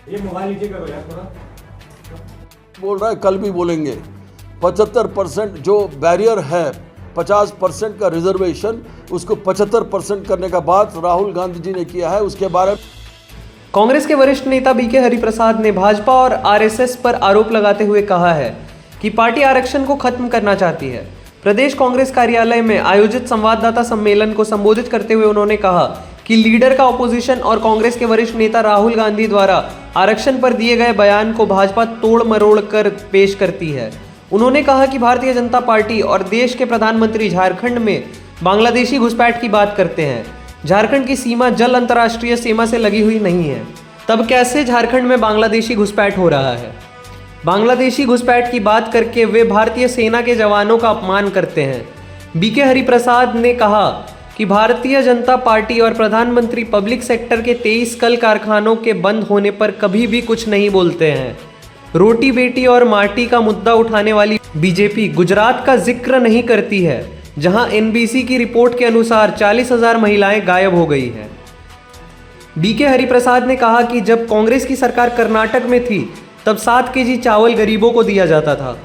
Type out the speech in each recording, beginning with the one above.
ये मोबाइल नीचे करो यार थोड़ा। बोल रहा है, कल भी बोलेंगे 75% जो बैरियर है 50% का रिजर्वेशन, उसको 75% करने का बात राहुल गांधी जी ने किया है। उसके बारे में कांग्रेस के वरिष्ठ नेता बीके हरिप्रसाद ने भाजपा और आरएसएस पर आरोप लगाते हुए कहा है कि पार्टी आरक्षण को खत्म करना चाहती है। प्रदेश कांग्रेस कार्यालय में आयोजित संवाददाता सम्मेलन को संबोधित करते हुए उन्होंने कहा कि लीडर का ऑपोजिशन और कांग्रेस के वरिष्ठ नेता राहुल गांधी द्वारा आरक्षण पर दिए गए बयान को भाजपा तोड़ मरोड़ कर पेश करती है। उन्होंने कहा कि भारतीय जनता पार्टी और देश के प्रधानमंत्री झारखंड में बांग्लादेशी घुसपैठ की बात करते हैं। झारखंड की सीमा जल अंतर्राष्ट्रीय सीमा से लगी हुई नहीं है, तब कैसे झारखंड में बांग्लादेशी घुसपैठ हो रहा है? बांग्लादेशी घुसपैठ की बात करके वे भारतीय सेना के जवानों का अपमान करते हैं। बीके हरिप्रसाद ने कहा कि भारतीय जनता पार्टी और प्रधानमंत्री पब्लिक सेक्टर के 23 कल कारखानों के बंद होने पर कभी भी कुछ नहीं बोलते हैं। रोटी बेटी और माटी का मुद्दा उठाने वाली बीजेपी गुजरात का जिक्र नहीं करती है, जहां एनबीसी की रिपोर्ट के अनुसार 40,000 महिलाएं गायब हो गई हैं। बीके हरिप्रसाद ने कहा कि जब कांग्रेस की सरकार कर्नाटक में थी तब 7 केजी चावल गरीबों को दिया जाता था।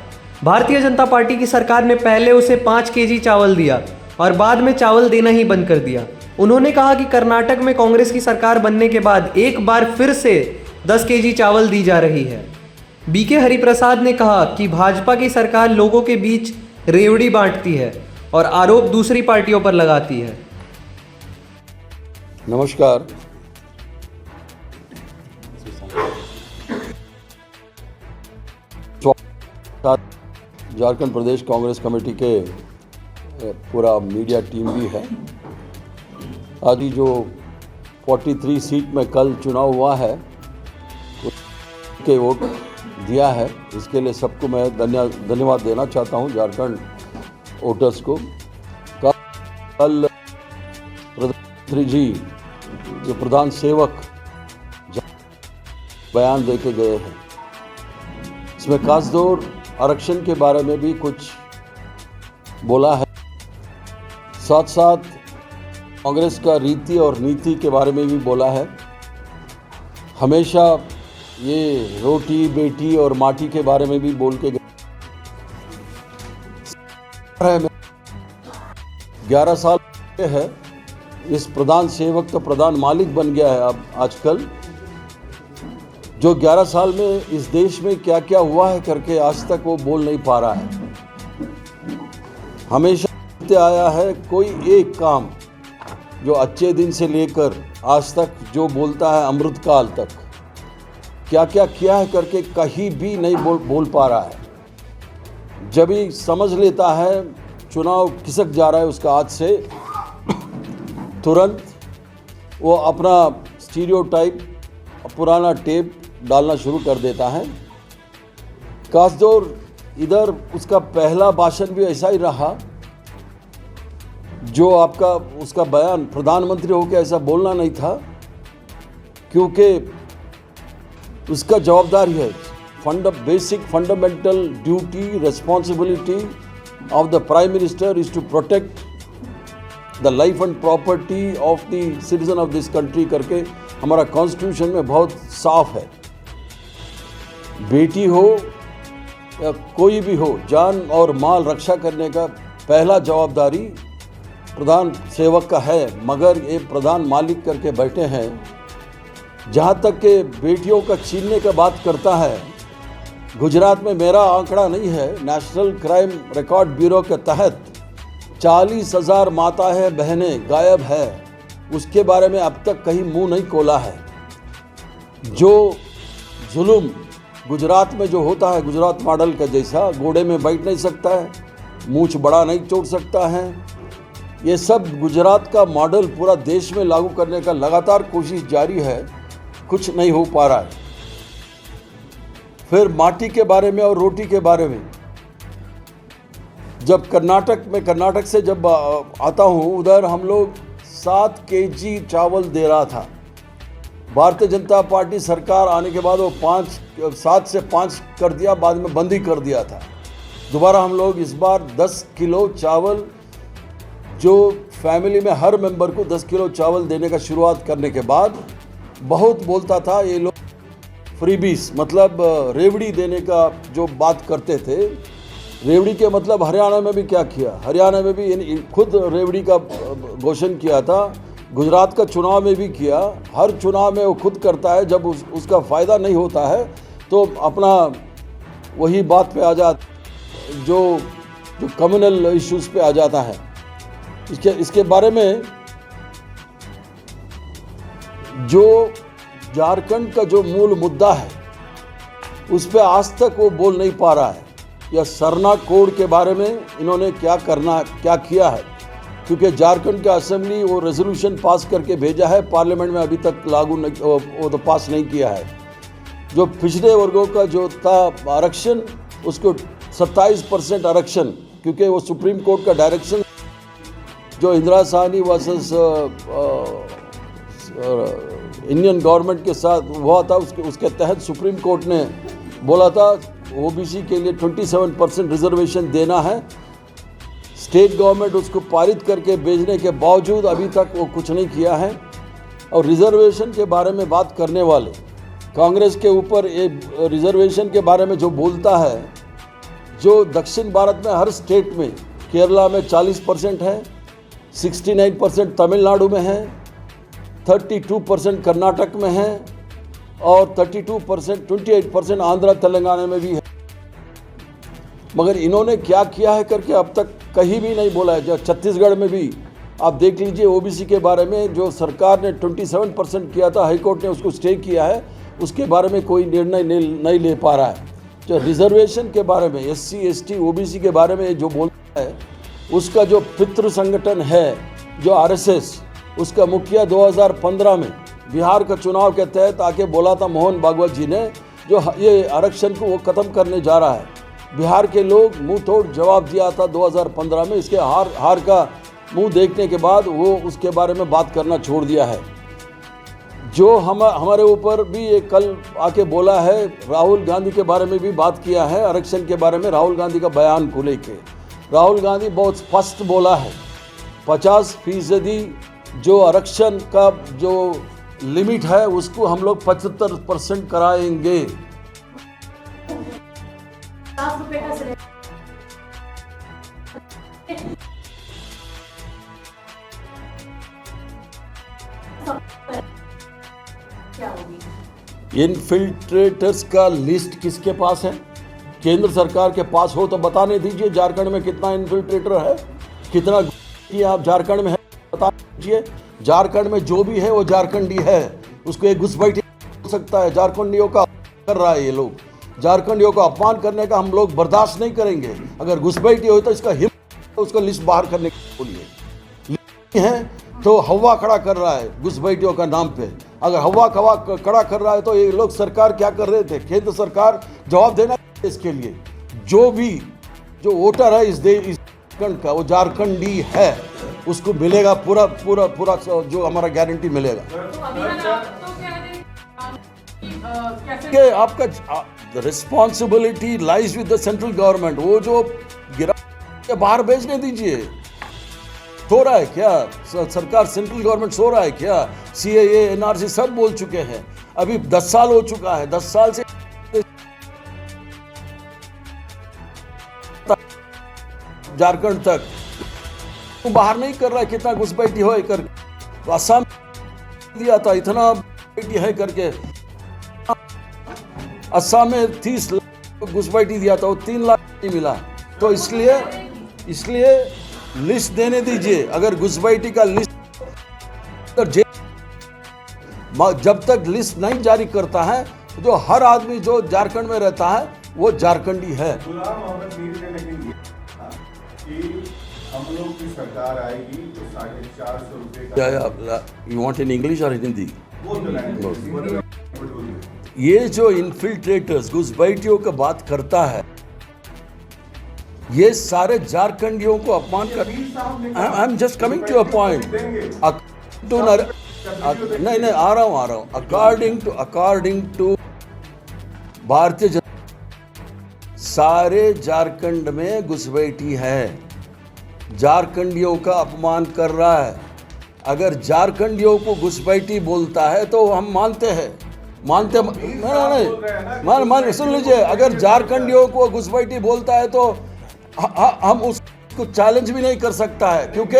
भारतीय जनता पार्टी की सरकार ने पहले उसे 5 केजी चावल दिया और बाद में चावल देना ही बंद कर दिया। उन्होंने कहा कि कर्नाटक में कांग्रेस की सरकार बनने के बाद एक बार फिर से 10 केजी चावल दी जा रही है। बीके हरिप्रसाद ने कहा कि भाजपा की सरकार लोगों के बीच रेवड़ी बांटती है और आरोप दूसरी पार्टियों पर लगाती है। नमस्कार। झारखंड प्रदेश कांग्रेस कमेटी के पूरा मीडिया टीम भी है। आज जो 43 सीट में कल चुनाव हुआ है उसके वोट दिया है, इसके लिए सबको मैं धन्यवाद देना चाहता हूं झारखंड वोटर्स को। कल प्रधानमंत्री जी जो प्रधान सेवक बयान देके गए हैं, इसमें खासतौर आरक्षण के बारे में भी कुछ बोला है, साथ साथ कांग्रेस का रीति और नीति के बारे में भी बोला है। हमेशा ये रोटी बेटी और माटी के बारे में भी बोल के गए। 11 साल है इस प्रधान सेवक तो प्रधान मालिक बन गया है अब आजकल। जो 11 साल में इस देश में क्या क्या हुआ है करके आज तक वो बोल नहीं पा रहा है। हमेशा आया है कोई एक काम जो अच्छे दिन से लेकर आज तक जो बोलता है अमृतकाल तक क्या क्या किया है करके कहीं भी नहीं बोल पा रहा है। जब ही समझ लेता है चुनाव खिसक जा रहा है उसका हाथ से, तुरंत वो अपना स्टीरियोटाइप पुराना टेप डालना शुरू कर देता है। खासतौर इधर उसका पहला भाषण भी ऐसा ही रहा, जो आपका उसका बयान प्रधानमंत्री होकर ऐसा बोलना नहीं था, क्योंकि उसका जवाबदारी है basic fundamental duty responsibility of the prime minister is to protect the life and property of the citizen of this country करके हमारा कॉन्स्टिट्यूशन में बहुत साफ है। बेटी हो या कोई भी हो, जान और माल रक्षा करने का पहला जवाबदारी प्रधान सेवक का है, मगर ये प्रधान मालिक करके बैठे हैं। जहाँ तक के बेटियों का छीनने का बात करता है, गुजरात में मेरा आंकड़ा नहीं है, नेशनल क्राइम रिकॉर्ड ब्यूरो के तहत 40,000 माताएं बहनें गायब है। उसके बारे में अब तक कहीं मुंह नहीं खोला है। जो जुल्म गुजरात में जो होता है, गुजरात मॉडल का जैसा, घोड़े में बैठ नहीं सकता है, मूंछ बड़ा नहीं छोड़ सकता है, ये सब गुजरात का मॉडल पूरा देश में लागू करने का लगातार कोशिश जारी है, कुछ नहीं हो पा रहा है। फिर माटी के बारे में और रोटी के बारे में, जब कर्नाटक से जब आता हूँ, उधर हम लोग 7 केजी चावल दे रहा था। भारतीय जनता पार्टी सरकार आने के बाद वो 7 से 5 कर दिया, बाद में बंद ही कर दिया था। दोबारा हम लोग इस बार 10 किलो चावल, जो फैमिली में हर मेंबर को 10 किलो चावल देने का शुरुआत करने के बाद बहुत बोलता था ये लोग फ्रीबीस मतलब रेवड़ी देने का जो बात करते थे। रेवड़ी के मतलब हरियाणा में भी क्या किया, हरियाणा में भी खुद रेवड़ी का घोषणा किया था, गुजरात का चुनाव में भी किया। हर चुनाव में वो खुद करता है, जब उसका फ़ायदा नहीं होता है तो अपना वही बात पे आ जाता, जो कम्युनल इश्यूज़ पे आ जाता है। इसके बारे में जो झारखंड का जो मूल मुद्दा है उस पर आज तक वो बोल नहीं पा रहा है। या सरना कोड के बारे में इन्होंने क्या किया है, क्योंकि झारखंड का असेंबली वो रेजोल्यूशन पास करके भेजा है, पार्लियामेंट में अभी तक लागू नहीं, वो तो पास नहीं किया है। जो पिछड़े वर्गों का जो था आरक्षण, उसको 27% आरक्षण, क्योंकि वो सुप्रीम कोर्ट का डायरेक्शन जो Indira Sahni versus Indian government के साथ हुआ था, उसके तहत सुप्रीम कोर्ट ने बोला था ओबीसी के लिए 27% रिजर्वेशन देना है। स्टेट गवर्नमेंट उसको पारित करके भेजने के बावजूद अभी तक वो कुछ नहीं किया है। और रिजर्वेशन के बारे में बात करने वाले कांग्रेस के ऊपर ये रिजर्वेशन के बारे में जो बोलता है, जो दक्षिण भारत में हर स्टेट में, केरला में 40% है, 69% तमिलनाडु में है, 32% कर्नाटक में है और 28% आंध्र तेलंगाना में भी है। मगर इन्होंने क्या किया है करके अब तक कहीं भी नहीं बोला है। जो छत्तीसगढ़ में भी आप देख लीजिए, ओबीसी के बारे में जो सरकार ने 27% किया था, हाईकोर्ट ने उसको स्टे किया है, उसके बारे में कोई निर्णय नहीं ले पा रहा है। जो रिजर्वेशन के बारे में, SC ST OBC के बारे में जो बोलता है, उसका जो पितृ संगठन है जो RSS, उसका मुखिया 2015 में बिहार का चुनाव के तहत आके बोला था मोहन भागवत जी ने, जो ये आरक्षण को वो ख़त्म करने जा रहा है। बिहार के लोग मुंह तोड़ जवाब दिया था 2015 में। इसके हार का मुंह देखने के बाद वो उसके बारे में बात करना छोड़ दिया है। जो हमारे ऊपर भी ये कल आके बोला है, राहुल गांधी के बारे में भी बात किया है, आरक्षण के बारे में राहुल गांधी का बयान को लेके। राहुल गांधी बहुत स्पष्ट बोला है, 50% जो आरक्षण का जो लिमिट है उसको हम लोग 75% कराएंगे। इन्फिल्ट्रेटर्स का लिस्ट किसके पास है? केंद्र सरकार के पास हो तो बताने दीजिए। झारखंड में कितना इन्फिल्ट्रेटर है, कितना आप झारखंड में है बता दीजिए। झारखंड में जो भी है वो झारखंडी है, उसको एक घुसपैठी हो सकता है। झारखंडियों का कर रहा है ये लोग, झारखंडियों को अपमान करने का हम लोग बर्दाश्त नहीं करेंगे। अगर घुसपैठी हो तो इसका हिम्मत, उसको लिस्ट बाहर करने के बोलिए। है तो हवा खड़ा कर रहा है घुसपैठियों का नाम पे। अगर हवा खड़ा कर रहा है तो ये लोग सरकार क्या कर रहे थे? केंद्र सरकार जवाब देना इसके लिए। जो वोटर है इस झारखंड का, वो झारखंडी है, उसको मिलेगा पूरा जो हमारा गारंटी मिलेगा। कि आपका responsibility lies with the central government. वो जो गिरा के बाहर भेजने दीजिए। सो रहा है क्या सरकार? सेंट्रल गवर्नमेंट सो रहा है क्या? CAA NRC सब बोल चुके हैं। अभी 10 साल हो चुका है, 10 साल से झारखंड तक तो बाहर नहीं कर रहा है। कितना घुसपैठी हो कर तो असम दिया था, इतना घुसपैठी है करके असम में 30 लाख घुसपैठी दिया था, वो 3 लाख नहीं मिला। तो इसलिए लिस्ट देने दीजिए। अगर घुसपैठी का लिस्ट जब तक लिस्ट नहीं जारी करता है, जो हर आदमी जो झारखंड में रहता है वो झारखंडी है। गुलाम मोहम्मद मीर ने लेकिन कि हम लोग की सरकार आएगी तो 450 रुपए। यू वांट इन इंग्लिश और हिंदी? ये जो इन्फिल्ट्रेटर्स घुसपैठियों का बात करता है, ये सारे झारखंडियों को अपमान कर। I am just coming to a point. नहीं आ रहा हूँ। अकॉर्डिंग टू भारतीय जनता, सारे झारखंड में घुसपैठी है, झारखंडियों का अपमान कर रहा है। अगर झारखंडियों को घुसपैठी बोलता है तो हम मानते हैं, नहीं, सुन लीजिए, अगर झारखंडियों को घुसपैठी बोलता है तो हम उसको चैलेंज भी नहीं कर सकता है, क्योंकि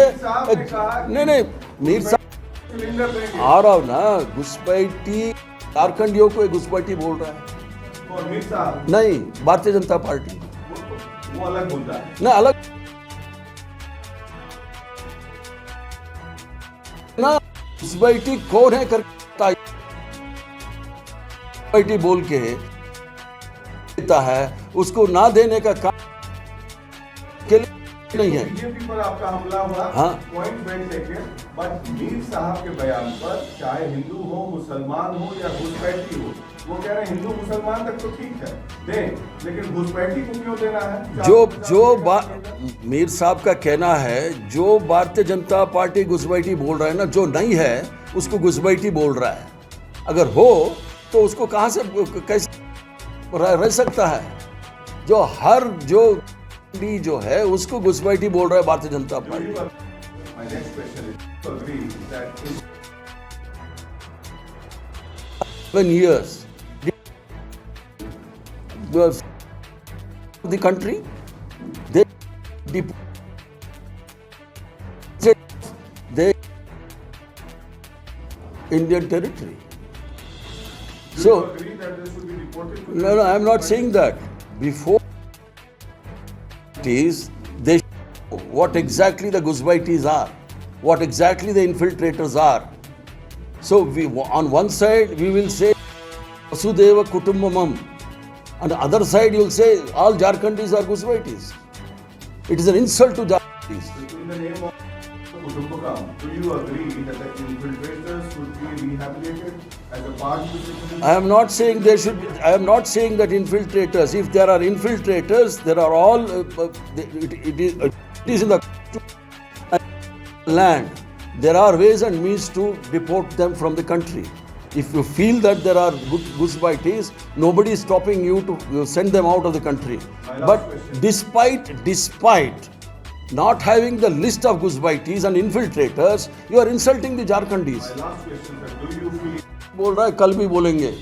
नहीं मीर साहब आ रहा हूं ना, घुसपैठी झारखंडियों को घुसपैठी बोल रहा है और मीर साहब नहीं, भारतीय जनता पार्टी वो अलग बोलता है ना, अलग ना, घुसपैठी कौन है करता घुसपैठी बोल के देता है, उसको ना देने का काम के लिए नहीं है। बीजेपी पर आपका हमला हुआ, हाँ। Point well taken, but Mir साहब के बयान पर चाहे हिंदू हो, मुसलमान हो या घुसपैठी हो, वो कह रहे हैं हिंदू मुसलमान तक तो ठीक है दें, लेकिन घुसपैठी को क्यों देना है? मीर साहब का कहना है, जो भारतीय जनता पार्टी घुसपैठी बोल रहा है ना, जो नहीं है उसको घुसपैठी बोल रहा है। अगर हो तो उसको कहां से कैसे रह सकता है? जो हर जो है उसको घुसपैठी बोल रहा है Bharatiya Janata party. My next question is, do you agree that in 7 years the country they Indian territory. do So you agree that this should be reported to no, I am not saying that. Before is they show what exactly the Guzbaitis are, what exactly the infiltrators are. So we, on one side we will say Vasudeva Kutumbamam, on the other side you will say all Jharkhandis are Guzbaitis. It is an insult to Jharkhandis. in the name of Kutumbakam, do you agree that the infiltrators should be rehabilitated as a part of the system? I am not saying they should. I am not saying that infiltrators. If there are infiltrators, there are all. It is in the land. There are ways and means to deport them from the country. If you feel that there are Guzbaitis, nobody is stopping you to send them out of the country. My last But question. despite not having the list of Guzbaitis and infiltrators, you are insulting the Jharkhandis. My last question, sir, do you feel बोल रहा है, कल भी बोलेंगे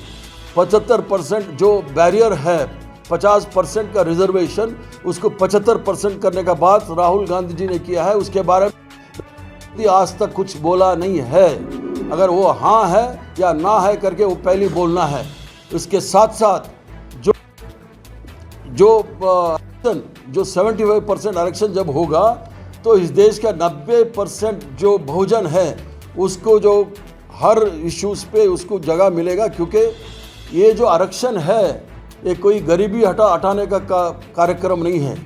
75% जो barrier है, 50% का reservation, उसको 75% करने का बात राहुल गांधी जी ने किया है। उसके बारे में आज तक कुछ बोला नहीं है। अगर वो हाँ है या ना है करके वो पहले बोलना है। उसके साथ साथ जो 75% आरक्षण जब होगा तो इस देश का 90% जो बहुजन है उसको जो हर इश्यूज़ पे उसको जगह मिलेगा, क्योंकि ये जो आरक्षण है ये कोई गरीबी हटाने का कार्यक्रम नहीं है।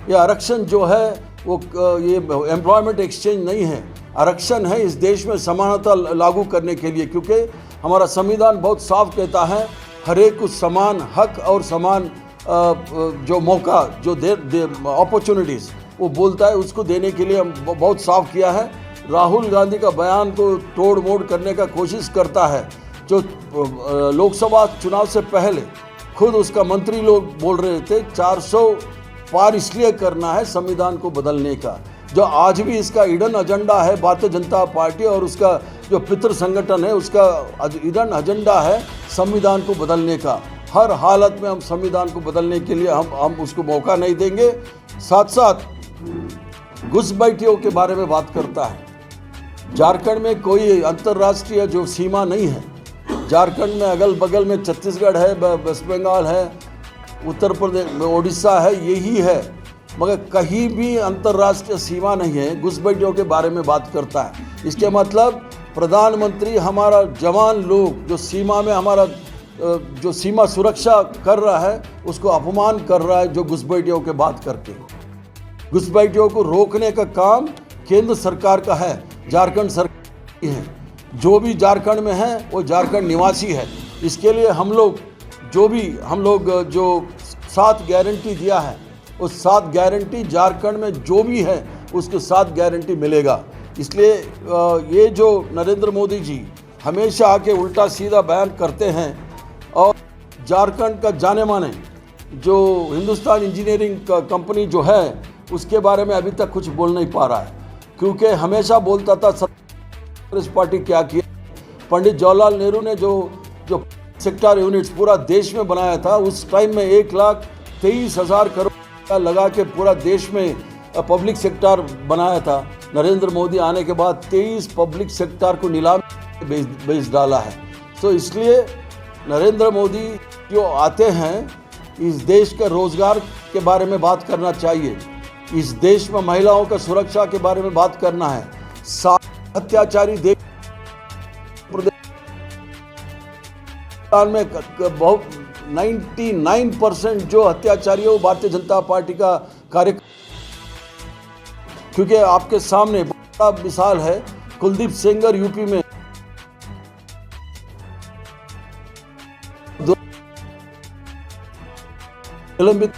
ये आरक्षण जो है वो ये एम्प्लॉयमेंट एक्सचेंज नहीं है। आरक्षण है इस देश में समानता लागू करने के लिए, क्योंकि हमारा संविधान बहुत साफ कहता है हर एक को समान हक और समान जो मौका जो अपॉर्चुनिटीज़ वो बोलता है, उसको देने के लिए हम बहुत साफ किया है। राहुल गांधी का बयान को तोड़ मोड़ करने का कोशिश करता है। जो लोकसभा चुनाव से पहले खुद उसका मंत्री लोग बोल रहे थे 400 पार इसलिए करना है संविधान को बदलने का। जो आज भी इसका हिडन एजेंडा है भारतीय जनता पार्टी और उसका जो पितृ संगठन है, उसका हिडन एजेंडा है संविधान को बदलने का। हर हालत में हम संविधान को बदलने के लिए हम उसको मौका नहीं देंगे। साथ साथ घुसपैठियों के बारे में बात करता है। झारखंड में कोई अंतर्राष्ट्रीय जो सीमा नहीं है। झारखंड में अगल बगल में छत्तीसगढ़ है, वेस्ट बंगाल है, उत्तर प्रदेश में उड़ीसा है, यही है, मगर कहीं भी अंतर्राष्ट्रीय सीमा नहीं है। घुसपैठियों के बारे में बात करता है। इसके मतलब प्रधानमंत्री हमारा जवान लोग जो सीमा में हमारा जो सीमा सुरक्षा कर रहा है उसको अपमान कर रहा है, जो घुसपैठियों के बात करके। घुसपैठियों को रोकने का काम केंद्र सरकार का है, झारखंड सरकार की है। जो भी झारखंड में है वो झारखंड निवासी है। इसके लिए हम लोग जो 7 गारंटी दिया है, उस 7 गारंटी झारखंड में जो भी है उसको 7 गारंटी मिलेगा। इसलिए ये जो नरेंद्र मोदी जी हमेशा आके उल्टा सीधा बयान करते हैं और झारखंड का जाने माने जो हिंदुस्तान इंजीनियरिंग कंपनी जो है उसके बारे में अभी तक कुछ बोल नहीं पा रहा है, क्योंकि हमेशा बोलता था कांग्रेस पार्टी क्या किया, पंडित जवाहरलाल नेहरू ने जो जो सेक्टर यूनिट्स पूरा देश में बनाया था, उस टाइम में 1,23,000 करोड़ लगा के पूरा देश में पब्लिक सेक्टर बनाया था। नरेंद्र मोदी आने के बाद 23 पब्लिक सेक्टर को नीलाम बेच डाला है। तो इसलिए नरेंद्र मोदी जो आते हैं, इस देश के रोजगार के बारे में बात करना चाहिए, इस देश में महिलाओं का सुरक्षा के बारे में बात करना है। अत्याचारी देश में बहुत 99% जो अत्याचारी है वो भारतीय जनता पार्टी का कार्य, क्योंकि आपके सामने बड़ा मिसाल है कुलदीप सेंगर यूपी में निलंबित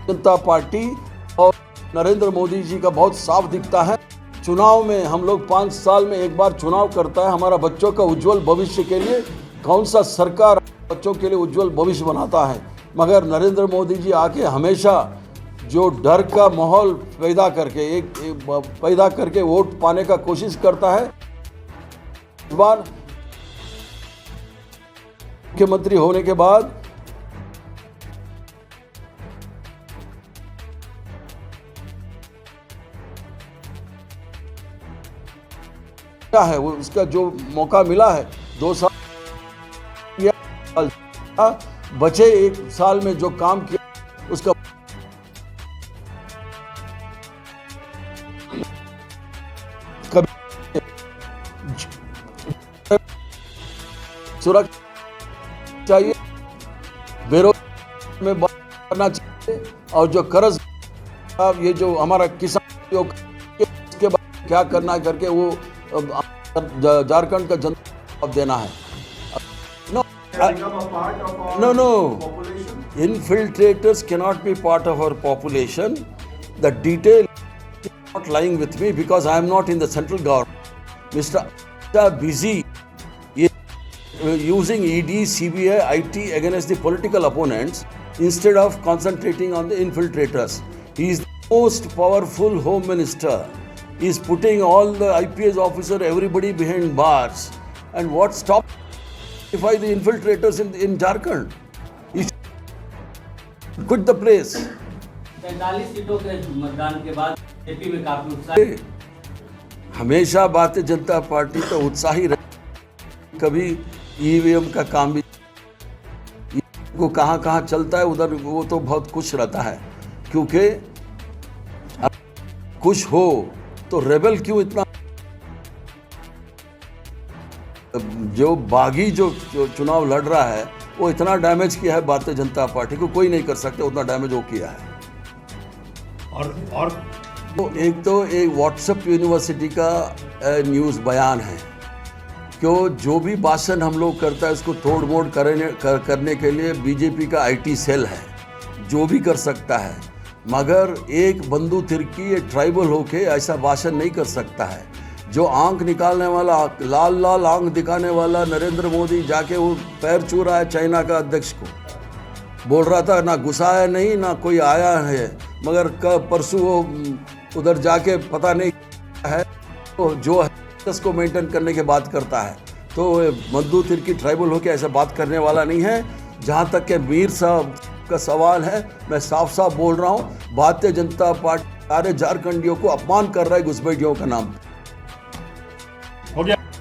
जनता पार्टी और नरेंद्र मोदी जी का बहुत साफ दिखता है। चुनाव में हम लोग 5 साल में एक बार चुनाव करता है, हमारा बच्चों का उज्जवल भविष्य के लिए कौन सा सरकार बच्चों के लिए उज्जवल भविष्य बनाता है, मगर नरेंद्र मोदी जी आके हमेशा जो डर का माहौल पैदा करके वोट पाने का कोशिश करता है। इस बार मुख्यमंत्री होने के बाद क्या है वो, उसका जो मौका मिला है 2 साल बचे 1 साल में जो काम किया उसका कभी सुरक्षा चाहिए, बेरोजगारी में बात करना चाहिए, और जो कर्ज ये जो हमारा किसान उसके बाद क्या करना करके वो झारखंड का जनता देना है। No. Infiltrators cannot be part of our population. The detail is not lying with me because I am not in the central government. Mr. busy using ED, CBI, IT against the political opponents instead of concentrating on the infiltrators. He is the most powerful home minister. He is putting all the IPS officer, everybody behind bars. And what stops the infiltrators in Jharkhand? He should quit the place. 45 सीटों के मतदान के बाद AP में काफी उत्साह। हमेशा Bharatiya Janata party तो उत्साही रही, कभी ईवीएम का काम भी वो कहाँ चलता है उधर वो तो बहुत खुश रहता है, क्योंकि खुश हो तो रेबल क्यों इतना, जो बागी जो चुनाव लड़ रहा है वो इतना डैमेज किया है भारतीय जनता पार्टी को, कोई नहीं कर सकते उतना डैमेज वो किया है। और तो एक व्हाट्सएप यूनिवर्सिटी का न्यूज़ बयान है कि जो भी भाषण हम लोग करता है उसको तोड़ मोड़ करने के लिए बीजेपी का IT सेल है, जो भी कर सकता है, मगर एक बंदू तिर्की एक ट्राइबल होके ऐसा भाषण नहीं कर सकता है। जो आंख निकालने वाला, लाल आंख दिखाने वाला नरेंद्र मोदी जाके वो पैर छू रहा है चाइना का अध्यक्ष को, बोल रहा था ना घुसा है नहीं ना कोई आया है, मगर परसों वो उधर जाके पता नहीं है तो जो है उसको मेंटेन करने की बात करता है। तो मद्दू तिर्की ट्राइबल होके ऐसा बात करने वाला नहीं है। जहाँ तक के मीर साहब का सवाल है, मैं साफ बोल रहा हूँ, भारतीय जनता पार्टी सारे झारखंडियों को अपमान कर रहा है घुसपैठियों का नाम।